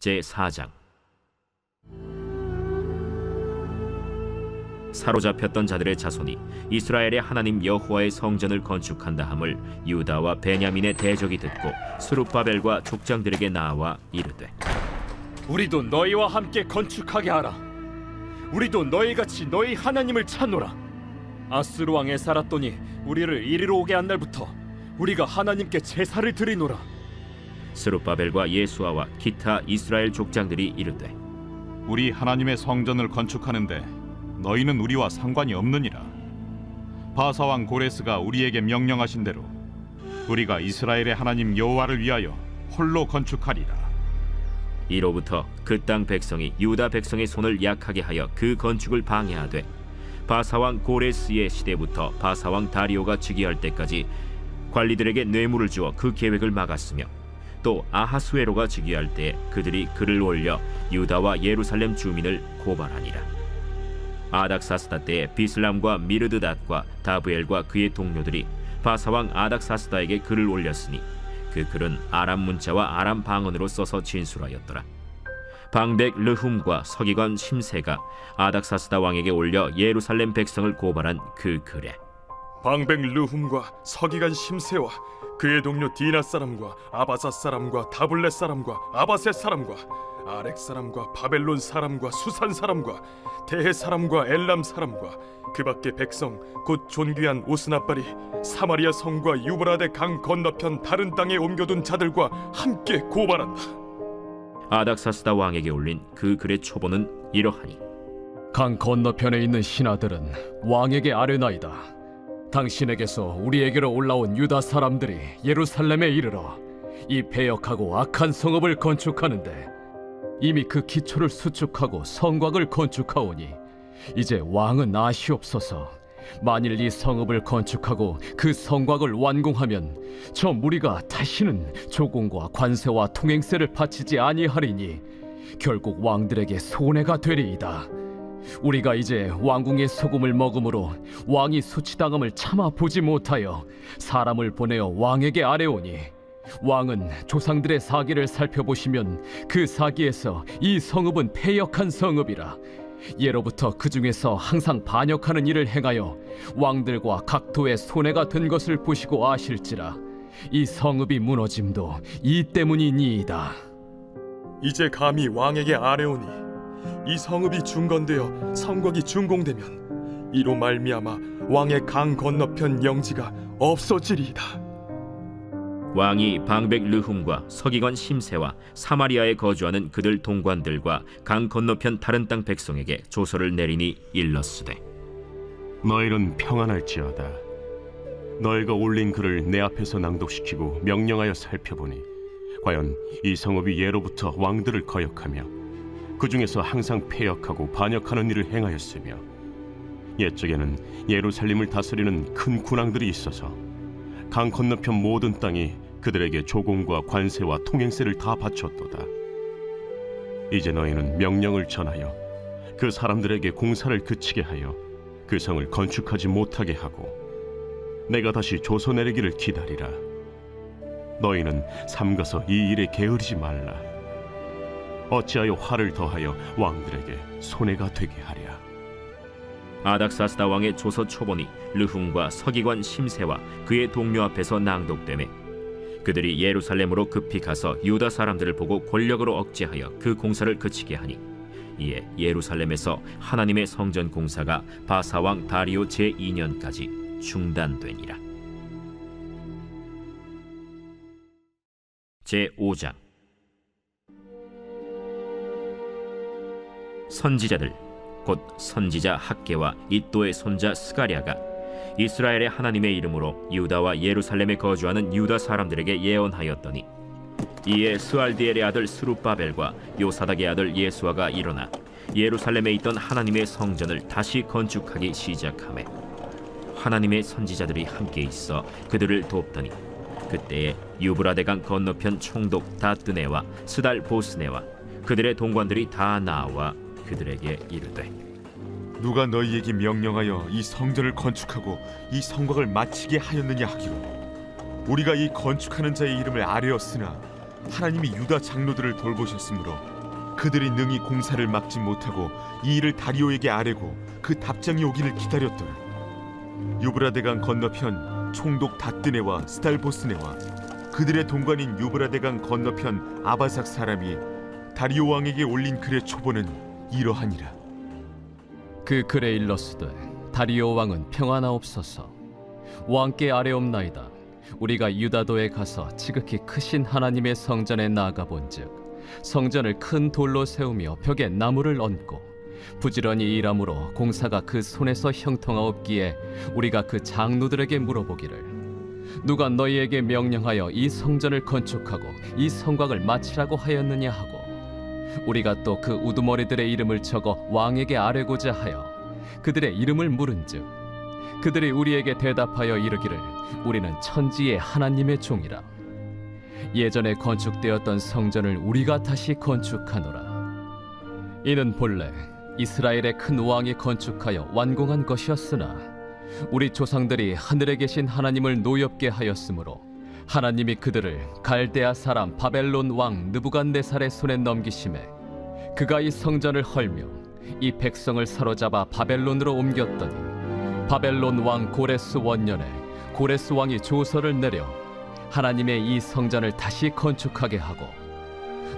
제4장. 사로잡혔던 자들의 자손이 이스라엘의 하나님 여호와의 성전을 건축한다 함을 유다와 베냐민의 대적이 듣고 스룹바벨과 족장들에게 나와 이르되, 우리도 너희와 함께 건축하게 하라. 우리도 너희같이 너희 하나님을 찾노라. 아스루 왕 에사라돈이 우리를 이리로 오게 한 날부터 우리가 하나님께 제사를 드리노라. 스룹바벨과 예수아와 기타 이스라엘 족장들이 이르되, 우리 하나님의 성전을 건축하는데 너희는 우리와 상관이 없느니라. 바사왕 고레스가 우리에게 명령하신 대로 우리가 이스라엘의 하나님 여호와를 위하여 홀로 건축하리라. 이로부터 그 땅 백성이 유다 백성의 손을 약하게 하여 그 건축을 방해하되, 바사왕 고레스의 시대부터 바사왕 다리오가 즉위할 때까지 관리들에게 뇌물을 주어 그 계획을 막았으며, 또 아하수에로가 즉위할 때 그들이 글을 올려 유다와 예루살렘 주민을 고발하니라. 아닥사스다 때에 비슬람과 미르드닷과 다브엘과 그의 동료들이 바사왕 아닥사스다에게 글을 올렸으니 그 글은 아람 문자와 아람 방언으로 써서 진술하였더라. 방백 르훔과 서기관 심세가 아닥사스다 왕에게 올려 예루살렘 백성을 고발한 그 글에, 방백 르훔과 서기관 심세와 그의 동료 디나 사람과 아바사 사람과 다블렛 사람과 아바셋 사람과 아렉 사람과 바벨론 사람과 수산 사람과 대해 사람과 엘람 사람과 그 밖의 백성 곧 존귀한 오스나발이 사마리아 성과 유브라데 강 건너편 다른 땅에 옮겨둔 자들과 함께 고발한다. 아닥사스다 왕에게 올린 그 글의 초본은 이러하니, 강 건너편에 있는 신하들은 왕에게 아뢰나이다. 당신에게서 우리에게로 올라온 유다 사람들이 예루살렘에 이르러 이 패역하고 악한 성읍을 건축하는데 이미 그 기초를 수축하고 성곽을 건축하오니 이제 왕은 아시옵소서. 만일 이 성읍을 건축하고 그 성곽을 완공하면 저 무리가 다시는 조공과 관세와 통행세를 바치지 아니하리니 결국 왕들에게 손해가 되리이다. 우리가 이제 왕궁의 소금을 먹음으로 왕이 수치당함을 참아 보지 못하여 사람을 보내어 왕에게 아뢰오니, 왕은 조상들의 사기를 살펴보시면 그 사기에서 이 성읍은 패역한 성읍이라. 예로부터 그 중에서 항상 반역하는 일을 행하여 왕들과 각도의 손해가 된 것을 보시고 아실지라. 이 성읍이 무너짐도 이 때문이니이다. 이제 감히 왕에게 아뢰오니 이 성읍이 중건되어 성곽이 준공되면 이로 말미암아 왕의 강 건너편 영지가 없어지리이다. 왕이 방백 르훔과 서기관 심세와 사마리아에 거주하는 그들 동관들과 강 건너편 다른 땅 백성에게 조서를 내리니 일렀으되, 너희는 평안할지어다. 너희가 올린 글을 내 앞에서 낭독시키고 명령하여 살펴보니 과연 이 성읍이 예로부터 왕들을 거역하며 그 중에서 항상 패역하고 반역하는 일을 행하였으며, 옛적에는 예루살렘을 다스리는 큰 군왕들이 있어서 강 건너편 모든 땅이 그들에게 조공과 관세와 통행세를 다 바쳤도다. 이제 너희는 명령을 전하여 그 사람들에게 공사를 그치게 하여 그 성을 건축하지 못하게 하고 내가 다시 조서 내리기를 기다리라. 너희는 삼가서 이 일에 게으르지 말라. 어찌하여 화를 더하여 왕들에게 손해가 되게 하랴. 아닥사스다 왕의 조서 초본이 르훔과 서기관 심세와 그의 동료 앞에서 낭독되매 그들이 예루살렘으로 급히 가서 유다 사람들을 보고 권력으로 억제하여 그 공사를 그치게 하니, 이에 예루살렘에서 하나님의 성전 공사가 바사왕 다리오 제2년까지 중단되니라. 제5장. 선지자들 곧 선지자 학개와 잇도의 손자 스가랴가 이스라엘의 하나님의 이름으로 유다와 예루살렘에 거주하는 유다 사람들에게 예언하였더니, 이에 스알디엘의 아들 스룹바벨과 요사닥의 아들 예수아가 일어나 예루살렘에 있던 하나님의 성전을 다시 건축하기 시작하매, 하나님의 선지자들이 함께 있어 그들을 돕더니, 그때에 유브라데강 건너편 총독 다뜨네와 스달 보스네와 그들의 동관들이 다 나와 그들에게 이르되, 누가 너희에게 명령하여 이 성전을 건축하고 이 성곽을 마치게 하였느냐 하기로, 우리가 이 건축하는 자의 이름을 아뢰었으나 하나님이 유다 장로들을 돌보셨으므로 그들이 능히 공사를 막지 못하고 이 일을 다리오에게 아뢰고 그 답장이 오기를 기다렸더라. 유브라데강 건너편 총독 다뜨네와 스달보스네와 그들의 동관인 유브라데강 건너편 아바삭 사람이 다리오 왕에게 올린 글의 초본은 이러하니라. 그 글에 일렀으되 다리오 왕은 평안하옵소서. 왕께 아뢰옵나이다. 우리가 유다도에 가서 지극히 크신 하나님의 성전에 나아가 본즉 성전을 큰 돌로 세우며 벽에 나무를 얹고 부지런히 일함으로 공사가 그 손에서 형통하옵기에 우리가 그 장로들에게 물어보기를 누가 너희에게 명령하여 이 성전을 건축하고 이 성곽을 마치라고 하였느냐 하고 우리가 또 그 우두머리들의 이름을 적어 왕에게 아뢰고자 하여 그들의 이름을 물은즉 그들이 우리에게 대답하여 이르기를 우리는 천지의 하나님의 종이라. 예전에 건축되었던 성전을 우리가 다시 건축하노라. 이는 본래 이스라엘의 큰 왕이 건축하여 완공한 것이었으나 우리 조상들이 하늘에 계신 하나님을 노엽게 하였으므로 하나님이 그들을 갈대아 사람 바벨론 왕 느부갓네살의 손에 넘기심에 그가 이 성전을 헐며 이 백성을 사로잡아 바벨론으로 옮겼더니 바벨론 왕 고레스 원년에 고레스 왕이 조서를 내려 하나님의 이 성전을 다시 건축하게 하고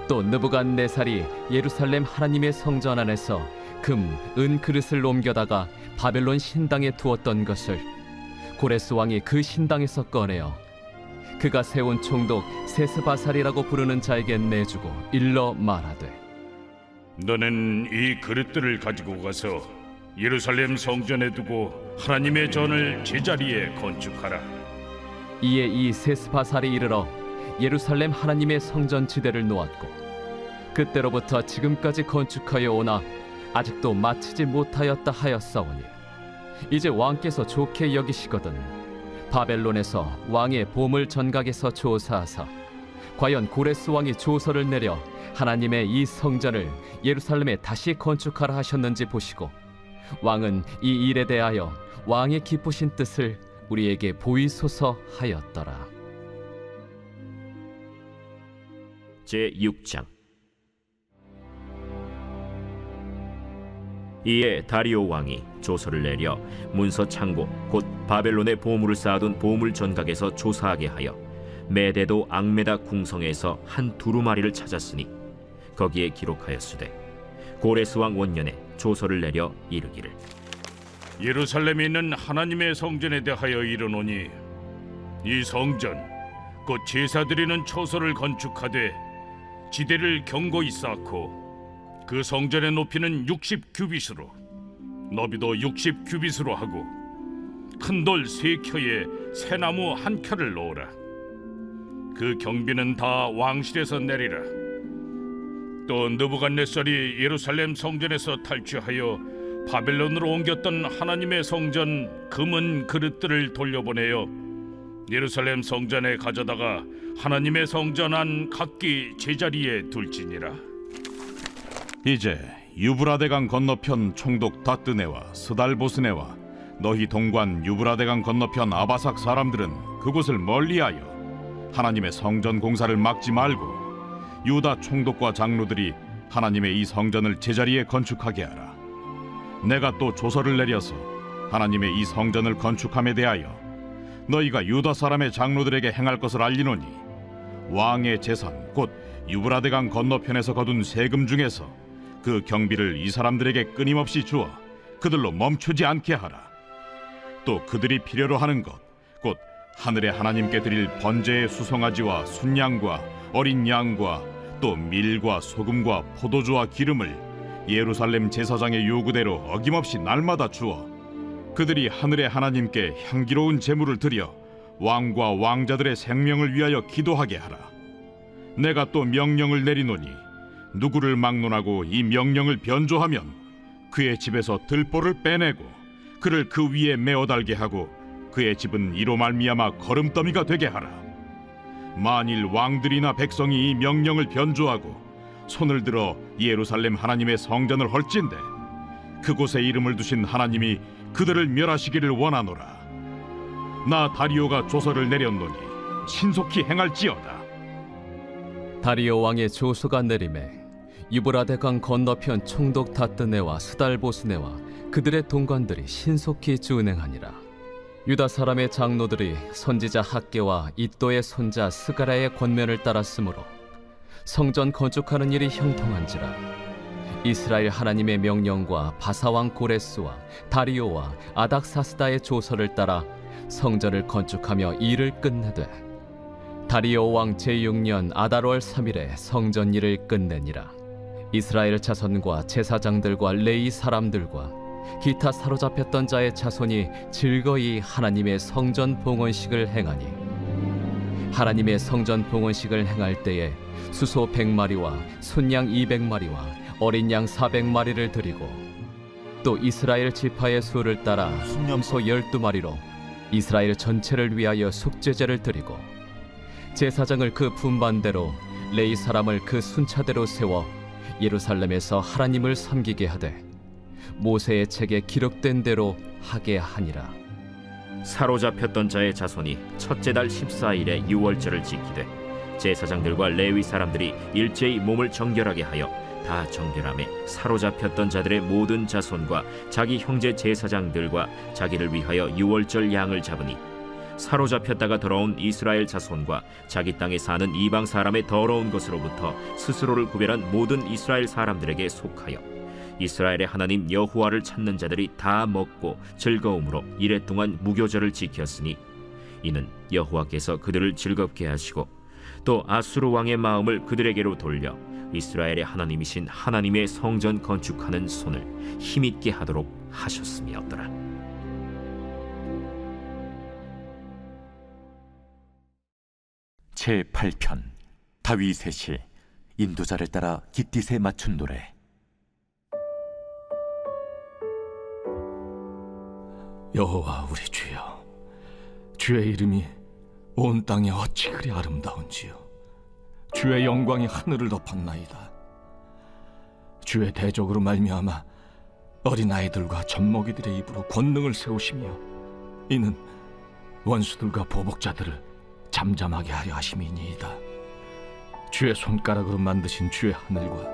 또 느부갓네살이 예루살렘 하나님의 성전 안에서 금, 은 그릇을 옮겨다가 바벨론 신당에 두었던 것을 고레스 왕이 그 신당에서 꺼내어 그가 세운 총독 세스바살이라고 부르는 자에게 내주고 일러 말하되 너는 이 그릇들을 가지고 가서 예루살렘 성전에 두고 하나님의 전을 제자리에 건축하라. 이에 이 세스바살이 이르러 예루살렘 하나님의 성전 지대를 놓았고 그때로부터 지금까지 건축하여 오나 아직도 마치지 못하였다 하였사오니 이제 왕께서 좋게 여기시거든 바벨론에서 왕의 보물 전각에서 조사하사 과연 고레스 왕이 조서를 내려 하나님의 이 성전을 예루살렘에 다시 건축하라 하셨는지 보시고 왕은 이 일에 대하여 왕의 기쁘신 뜻을 우리에게 보이소서 하였더라. 제6장. 이에 다리오 왕이 조서를 내려 문서 창고 곧 바벨론의 보물을 쌓아둔 보물 전각에서 조사하게 하여 메데도 앙메다 궁성에서 한 두루마리를 찾았으니 거기에 기록하였으되 고레스 왕 원년에 조서를 내려 이르기를 예루살렘에 있는 하나님의 성전에 대하여 이르노니 이 성전 곧 제사 드리는 초소를 건축하되 지대를 견고히 쌓고 그 성전의 높이는 60규빗으로 너비도 60규빗으로 하고 큰 돌 3켜에 새나무 1켜를 놓으라. 그 경비는 다 왕실에서 내리라. 또 느부갓네살이 예루살렘 성전에서 탈취하여 바벨론으로 옮겼던 하나님의 성전 금은 그릇들을 돌려보내어 예루살렘 성전에 가져다가 하나님의 성전 안 각기 제자리에 둘지니라. 이제 유브라데강 건너편 총독 다뜨네와 스달보스네와 너희 동관 유브라데강 건너편 아바삭 사람들은 그곳을 멀리하여 하나님의 성전 공사를 막지 말고 유다 총독과 장로들이 하나님의 이 성전을 제자리에 건축하게 하라. 내가 또 조서를 내려서 하나님의 이 성전을 건축함에 대하여 너희가 유다 사람의 장로들에게 행할 것을 알리노니 왕의 재산 곧 유브라데강 건너편에서 거둔 세금 중에서 그 경비를 이 사람들에게 끊임없이 주어 그들로 멈추지 않게 하라. 또 그들이 필요로 하는 것 곧 하늘의 하나님께 드릴 번제의 수송아지와 순양과 어린 양과 또 밀과 소금과 포도주와 기름을 예루살렘 제사장의 요구대로 어김없이 날마다 주어 그들이 하늘의 하나님께 향기로운 제물을 드려 왕과 왕자들의 생명을 위하여 기도하게 하라. 내가 또 명령을 내리노니 누구를 막론하고 이 명령을 변조하면 그의 집에서 들보를 빼내고 그를 그 위에 메어 달게 하고 그의 집은 이로 말미암아 거름더미가 되게 하라. 만일 왕들이나 백성이 이 명령을 변조하고 손을 들어 예루살렘 하나님의 성전을 헐진대 그곳에 이름을 두신 하나님이 그들을 멸하시기를 원하노라. 나 다리오가 조서를 내렸노니 신속히 행할지어다. 다리오 왕의 조소가 내림에 유브라데 강 건너편 총독 다뜨네와 스달보스네와 그들의 동관들이 신속히 준행하니라. 유다 사람의 장로들이 선지자 학계와 이또의 손자 스가랴의 권면을 따랐으므로 성전 건축하는 일이 형통한지라. 이스라엘 하나님의 명령과 바사왕 고레스와 다리오와 아닥사스다의 조서를 따라 성전을 건축하며 일을 끝내되 다리오 왕 제6년 아달월 3일에 성전 일을 끝내니라. 이스라엘 자손과 제사장들과 레위 사람들과 기타 사로잡혔던 자의 자손이 즐거이 하나님의 성전 봉헌식을 행하니 하나님의 성전 봉헌식을 행할 때에 수소 100마리와 순양 200마리와 어린 양 400마리를 드리고 또 이스라엘 지파의 수를 따라 순염소 12마리로 이스라엘 전체를 위하여 속죄제를 드리고 제사장을 그 분반대로 레위 사람을 그 순차대로 세워 예루살렘에서 하나님을 섬기게 하되 모세의 책에 기록된 대로 하게 하니라. 사로잡혔던 자의 자손이 첫째 달 14일에 유월절을 지키되 제사장들과 레위 사람들이 일제히 몸을 정결하게 하여 다 정결함에 사로잡혔던 자들의 모든 자손과 자기 형제 제사장들과 자기를 위하여 유월절 양을 잡으니 사로잡혔다가 돌아온 이스라엘 자손과 자기 땅에 사는 이방 사람의 더러운 것으로부터 스스로를 구별한 모든 이스라엘 사람들에게 속하여 이스라엘의 하나님 여호와를 찾는 자들이 다 먹고 즐거움으로 이레 동안 무교절을 지켰으니 이는 여호와께서 그들을 즐겁게 하시고 또 아수르 왕의 마음을 그들에게로 돌려 이스라엘의 하나님이신 하나님의 성전 건축하는 손을 힘있게 하도록 하셨음이었더라. 제8편 다윗의 시 인도자를 따라 깃딧에 맞춘 노래. 여호와 우리 주여, 주의 이름이 온 땅에 어찌 그리 아름다운지요. 주의 영광이 하늘을 덮었나이다. 주의 대적으로 말미암아 어린아이들과 젖먹이들의 입으로 권능을 세우시며 이는 원수들과 보복자들을 잠잠하게 하려 하심이니이다. 주의 손가락으로 만드신 주의 하늘과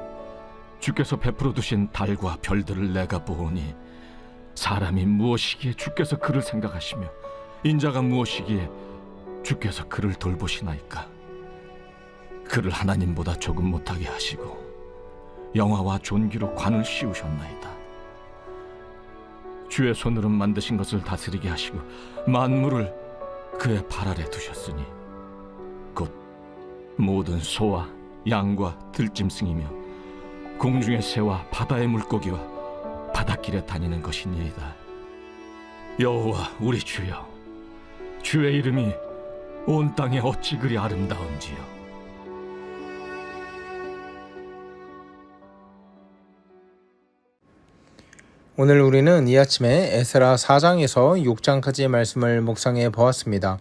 주께서 베풀어 두신 달과 별들을 내가 보오니 사람이 무엇이기에 주께서 그를 생각하시며 인자가 무엇이기에 주께서 그를 돌보시나이까. 그를 하나님보다 조금 못하게 하시고 영화와 존귀로 관을 씌우셨나이다. 주의 손으로 만드신 것을 다스리게 하시고 만물을 그의 발 아래 두셨으니 곧 모든 소와 양과 들짐승이며 공중의 새와 바다의 물고기와 바닷길에 다니는 것이니이다. 여호와 우리 주여, 주의 이름이 온 땅에 어찌 그리 아름다운지요. 오늘 우리는 이 아침에 에스라 4장에서 6장까지의 말씀을 묵상해 보았습니다.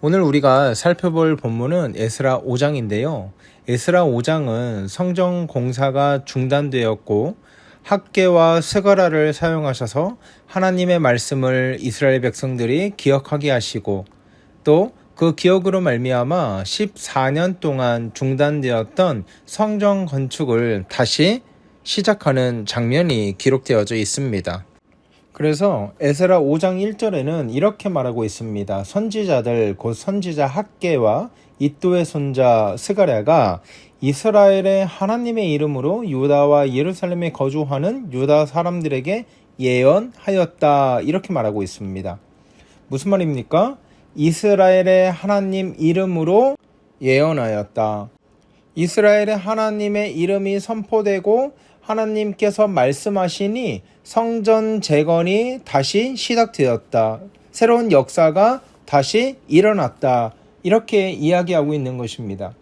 오늘 우리가 살펴볼 본문은 에스라 5장인데요. 에스라 5장은 성전 공사가 중단되었고 학계와 스가랴를 사용하셔서 하나님의 말씀을 이스라엘 백성들이 기억하게 하시고 또 그 기억으로 말미암아 14년 동안 중단되었던 성전 건축을 다시 시작하는 장면이 기록되어져 있습니다. 그래서 에스라 5장 1절에는 이렇게 말하고 있습니다. 선지자들 곧 선지자 학계와 이또의 손자 스가랴가 이스라엘의 하나님의 이름으로 유다와 예루살렘에 거주하는 유다 사람들에게 예언하였다, 이렇게 말하고 있습니다. 무슨 말입니까? 이스라엘의 하나님 이름으로 예언하였다. 이스라엘의 하나님의 이름이 선포되고 하나님께서 말씀하시니 성전 재건이 다시 시작되었다. 새로운 역사가 다시 일어났다. 이렇게 이야기하고 있는 것입니다.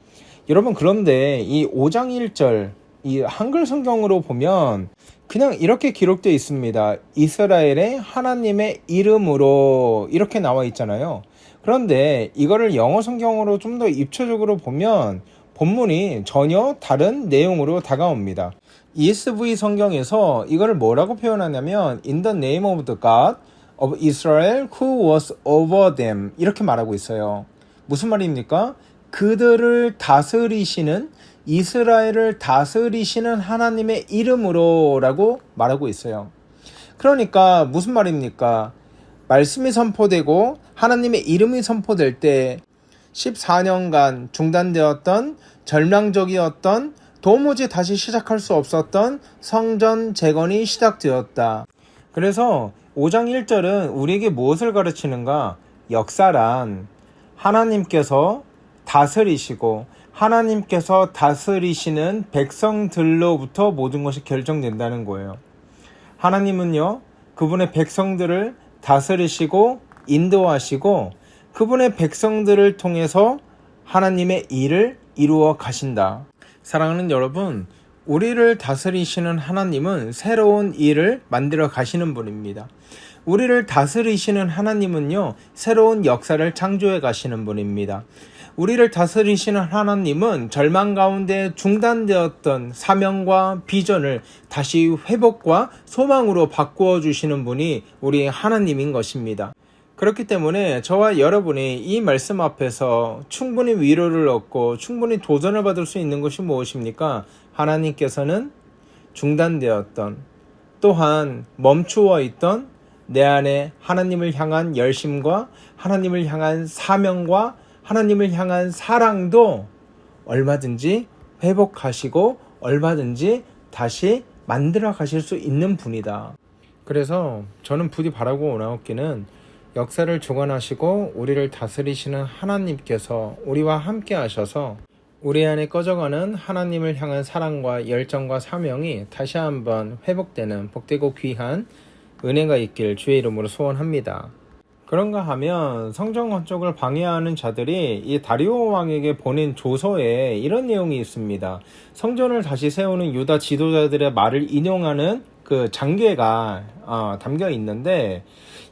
여러분, 그런데 이 5장 1절 이 한글 성경으로 보면 그냥 이렇게 기록되어 있습니다. 이스라엘의 하나님의 이름으로 이렇게 나와 있잖아요. 그런데 이거를 영어 성경으로 좀 더 입체적으로 보면 본문이 전혀 다른 내용으로 다가옵니다. ESV 성경에서 이거를 뭐라고 표현하냐면 In the name of the God of Israel who was over them, 이렇게 말하고 있어요. 무슨 말입니까? 그들을 다스리시는, 이스라엘을 다스리시는 하나님의 이름으로 라고 말하고 있어요. 그러니까 무슨 말입니까? 말씀이 선포되고 하나님의 이름이 선포될 때 14년간 중단되었던, 절망적이었던, 도무지 다시 시작할 수 없었던 성전 재건이 시작되었다. 그래서 5장 1절은 우리에게 무엇을 가르치는가? 역사란 하나님께서 다스리시고 하나님께서 다스리시는 백성들로부터 모든 것이 결정된다는 거예요. 하나님은요, 그분의 백성들을 다스리시고 인도하시고 그분의 백성들을 통해서 하나님의 일을 이루어 가신다. 사랑하는 여러분, 우리를 다스리시는 하나님은 새로운 일을 만들어 가시는 분입니다. 우리를 다스리시는 하나님은요, 새로운 역사를 창조해 가시는 분입니다. 우리를 다스리시는 하나님은 절망 가운데 중단되었던 사명과 비전을 다시 회복과 소망으로 바꾸어 주시는 분이 우리 하나님인 것입니다. 그렇기 때문에 저와 여러분이 이 말씀 앞에서 충분히 위로를 얻고 충분히 도전을 받을 수 있는 것이 무엇입니까? 하나님께서는 중단되었던, 또한 멈추어 있던 내 안에 하나님을 향한 열심과 하나님을 향한 사명과 하나님을 향한 사랑도 얼마든지 회복하시고 얼마든지 다시 만들어 가실 수 있는 분이다. 그래서 저는 부디 바라고 원하옵기는 역사를 주관하시고 우리를 다스리시는 하나님께서 우리와 함께 하셔서 우리 안에 꺼져가는 하나님을 향한 사랑과 열정과 사명이 다시 한번 회복되는 복되고 귀한 은혜가 있길 주의 이름으로 소원합니다. 그런가 하면 성전 건축을 방해하는 자들이 이 다리오 왕에게 보낸 조서에 이런 내용이 있습니다. 성전을 다시 세우는 유다 지도자들의 말을 인용하는 그 장계가 담겨 있는데,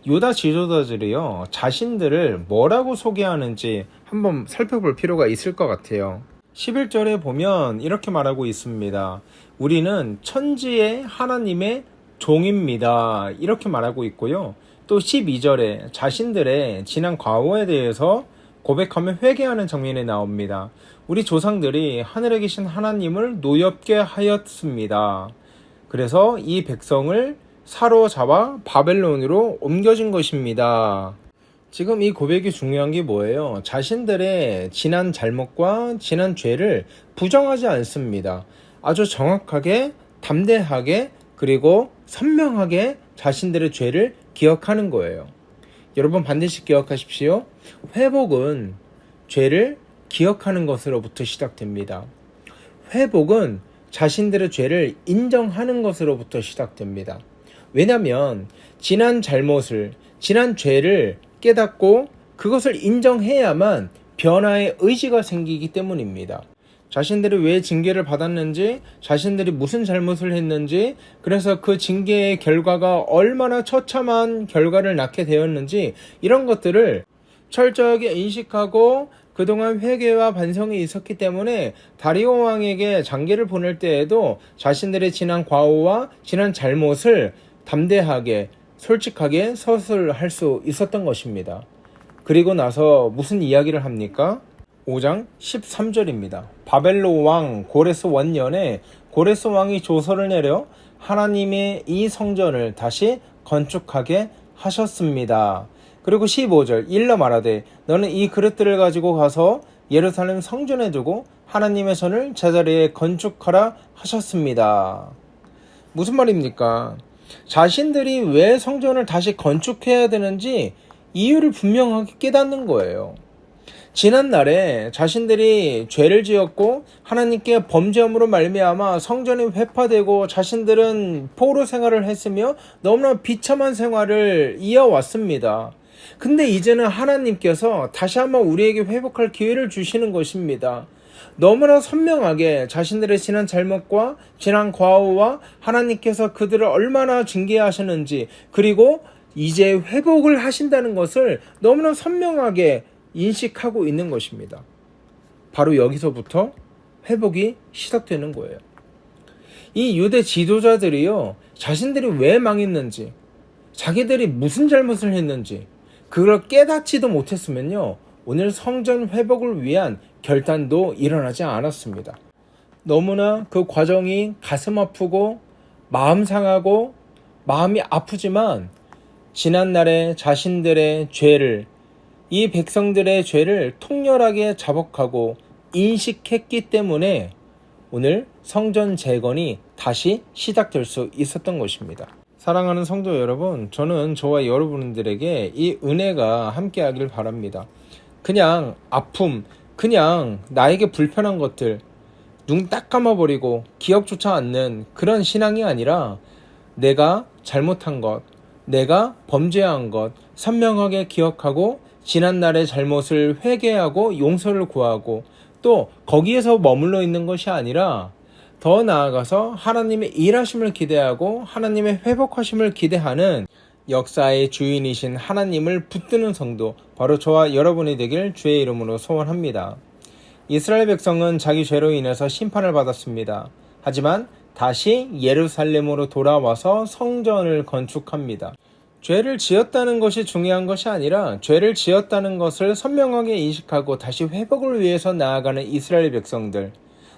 유다 지도자들이요, 자신들을 뭐라고 소개하는지 한번 살펴볼 필요가 있을 것 같아요. 11절에 보면 이렇게 말하고 있습니다. 우리는 천지의 하나님의 종입니다. 이렇게 말하고 있고요. 또 12절에 자신들의 지난 과거에 대해서 고백하며 회개하는 장면이 나옵니다. 우리 조상들이 하늘에 계신 하나님을 노엽게 하였습니다. 그래서 이 백성을 사로잡아 바벨론으로 옮겨진 것입니다. 지금 이 고백이 중요한 게 뭐예요? 자신들의 지난 잘못과 지난 죄를 부정하지 않습니다. 아주 정확하게, 담대하게, 그리고 선명하게 자신들의 죄를 기억하는 거예요. 여러분 반드시 기억하십시오. 회복은 죄를 기억하는 것으로부터 시작됩니다. 회복은 자신들의 죄를 인정하는 것으로부터 시작됩니다. 왜냐하면 지난 잘못을, 지난 죄를 깨닫고 그것을 인정해야만 변화의 의지가 생기기 때문입니다. 자신들이 왜 징계를 받았는지, 자신들이 무슨 잘못을 했는지, 그래서 그 징계의 결과가 얼마나 처참한 결과를 낳게 되었는지, 이런 것들을 철저하게 인식하고 그동안 회개와 반성이 있었기 때문에 다리오 왕에게 장계를 보낼 때에도 자신들의 지난 과오와 지난 잘못을 담대하게, 솔직하게 서술할 수 있었던 것입니다. 그리고 나서 무슨 이야기를 합니까? 5장 13절입니다. 바벨론 왕 고레스 원년에 고레스 왕이 조서를 내려 하나님의 이 성전을 다시 건축하게 하셨습니다. 그리고 15절, 일러 말하되 너는 이 그릇들을 가지고 가서 예루살렘 성전에 두고 하나님의 전을 제자리에 건축하라 하셨습니다. 무슨 말입니까? 자신들이 왜 성전을 다시 건축해야 되는지 이유를 분명하게 깨닫는 거예요. 지난날에 자신들이 죄를 지었고 하나님께 범죄함으로 말미암아 성전이 회파되고 자신들은 포로 생활을 했으며 너무나 비참한 생활을 이어왔습니다. 근데 이제는 하나님께서 다시 한번 우리에게 회복할 기회를 주시는 것입니다. 너무나 선명하게 자신들의 지난 잘못과 지난 과오와 하나님께서 그들을 얼마나 징계하셨는지, 그리고 이제 회복을 하신다는 것을 너무나 선명하게 인식하고 있는 것입니다. 바로 여기서부터 회복이 시작되는 거예요. 이 유대 지도자들이요, 자신들이 왜 망했는지, 자기들이 무슨 잘못을 했는지 그걸 깨닫지도 못했으면요, 오늘 성전 회복을 위한 결단도 일어나지 않았습니다. 너무나 그 과정이 가슴 아프고 마음 상하고 마음이 아프지만 지난날에 자신들의 죄를, 이 백성들의 죄를 통렬하게 자복하고 인식했기 때문에 오늘 성전 재건이 다시 시작될 수 있었던 것입니다. 사랑하는 성도 여러분, 저는 저와 여러분들에게 이 은혜가 함께하길 바랍니다. 그냥 아픔, 그냥 나에게 불편한 것들 눈 딱 감아버리고 기억조차 않는 그런 신앙이 아니라 내가 잘못한 것, 내가 범죄한 것 선명하게 기억하고 지난날의 잘못을 회개하고 용서를 구하고 또 거기에서 머물러 있는 것이 아니라 더 나아가서 하나님의 일하심을 기대하고 하나님의 회복하심을 기대하는 역사의 주인이신 하나님을 붙드는 성도, 바로 저와 여러분이 되길 주의 이름으로 소원합니다. 이스라엘 백성은 자기 죄로 인해서 심판을 받았습니다. 하지만 다시 예루살렘으로 돌아와서 성전을 건축합니다. 죄를 지었다는 것이 중요한 것이 아니라 죄를 지었다는 것을 선명하게 인식하고 다시 회복을 위해서 나아가는 이스라엘 백성들,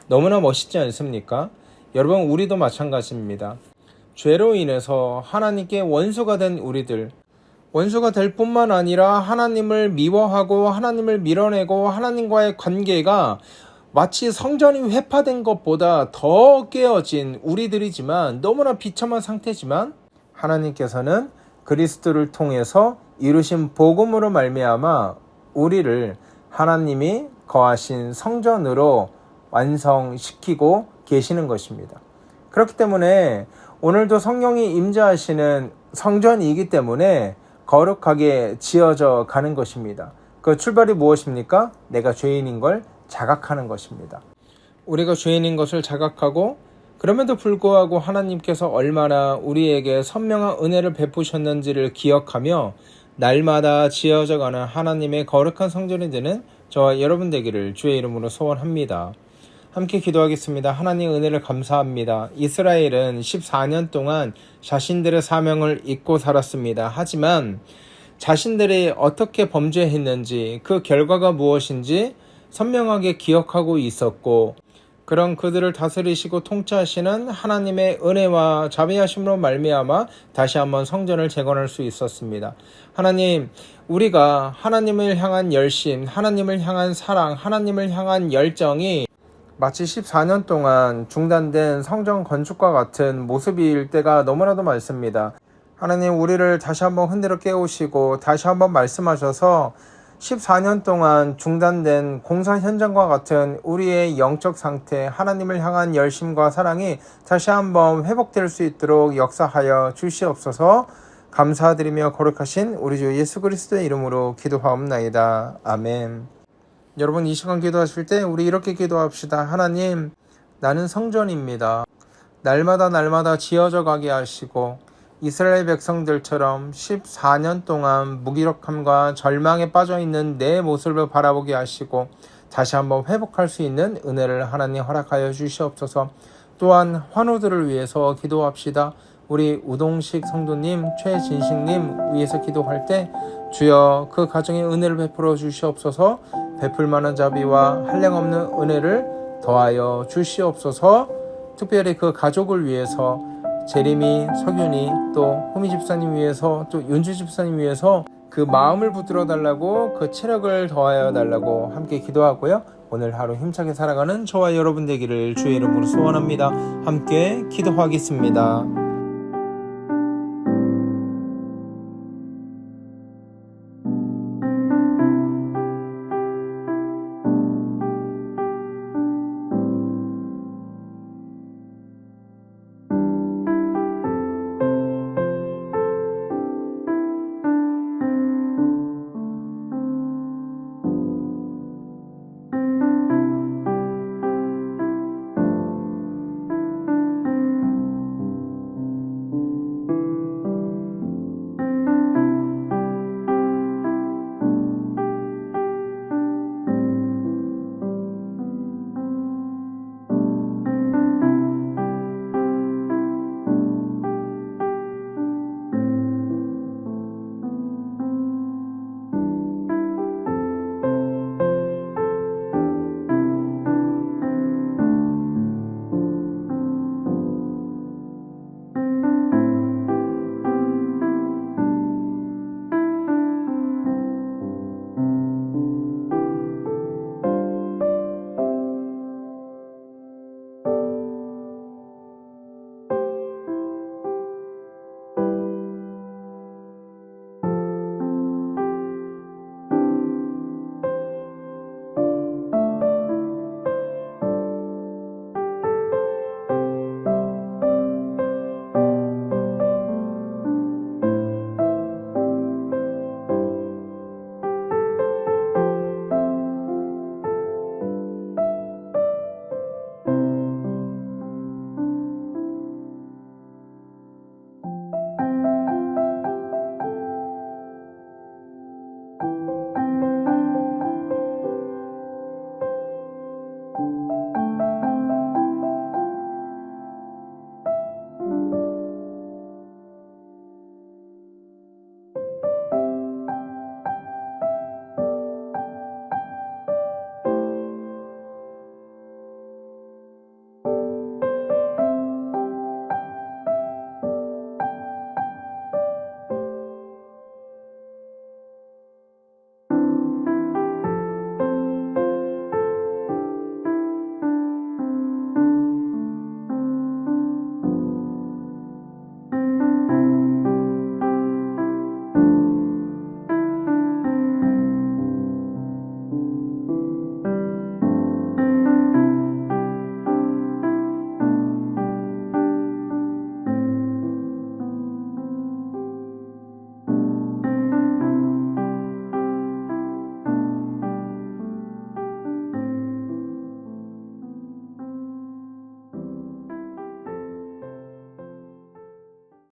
너무나 멋있지 않습니까? 여러분, 우리도 마찬가지입니다. 죄로 인해서 하나님께 원수가 된 우리들, 원수가 될 뿐만 아니라 하나님을 미워하고 하나님을 밀어내고 하나님과의 관계가 마치 성전이 회파된 것보다 더 깨어진 우리들이지만, 너무나 비참한 상태지만 하나님께서는 그리스도를 통해서 이루신 복음으로 말미암아 우리를 하나님이 거하신 성전으로 완성시키고 계시는 것입니다. 그렇기 때문에 오늘도 성령이 임재하시는 성전이기 때문에 거룩하게 지어져 가는 것입니다. 그 출발이 무엇입니까? 내가 죄인인 걸 자각하는 것입니다. 우리가 죄인인 것을 자각하고 그럼에도 불구하고 하나님께서 얼마나 우리에게 선명한 은혜를 베푸셨는지를 기억하며 날마다 지어져 가는 하나님의 거룩한 성전이 되는 저와 여러분 되기를 주의 이름으로 소원합니다. 함께 기도하겠습니다. 하나님 은혜를 감사합니다. 이스라엘은 14년 동안 자신들의 사명을 잊고 살았습니다. 하지만 자신들이 어떻게 범죄했는지, 그 결과가 무엇인지 선명하게 기억하고 있었고, 그런 그들을 다스리시고 통치하시는 하나님의 은혜와 자비하심으로 말미암아 다시 한번 성전을 재건할 수 있었습니다. 하나님, 우리가 하나님을 향한 열심, 하나님을 향한 사랑, 하나님을 향한 열정이 마치 14년 동안 중단된 성전 건축과 같은 모습일 때가 너무나도 많습니다. 하나님, 우리를 다시 한번 흔들어 깨우시고 다시 한번 말씀하셔서 14년 동안 중단된 공사 현장과 같은 우리의 영적 상태, 하나님을 향한 열심과 사랑이 다시 한번 회복될 수 있도록 역사하여 주시옵소서. 감사드리며 거룩하신 우리 주 예수 그리스도의 이름으로 기도하옵나이다. 아멘. 여러분, 이 시간 기도하실 때 우리 이렇게 기도합시다. 하나님, 나는 성전입니다. 날마다 지어져 가게 하시고 이스라엘 백성들처럼 14년 동안 무기력함과 절망에 빠져있는 내 모습을 바라보게 하시고 다시 한번 회복할 수 있는 은혜를 하나님 허락하여 주시옵소서. 또한 환우들을 위해서 기도합시다. 우리 우동식 성도님, 최진식님 위해서 기도할 때 주여 그 가정에 은혜를 베풀어 주시옵소서. 베풀 만한 자비와 한량없는 은혜를 더하여 주시옵소서. 특별히 그 가족을 위해서 재림이, 석윤이, 또 호미 집사님 위해서, 또 윤주 집사님 위해서 그 마음을 붙들어 달라고, 그 체력을 더하여 달라고 함께 기도하고요. 오늘 하루 힘차게 살아가는 저와 여러분 되기를 주의 이름으로 소원합니다. 함께 기도하겠습니다.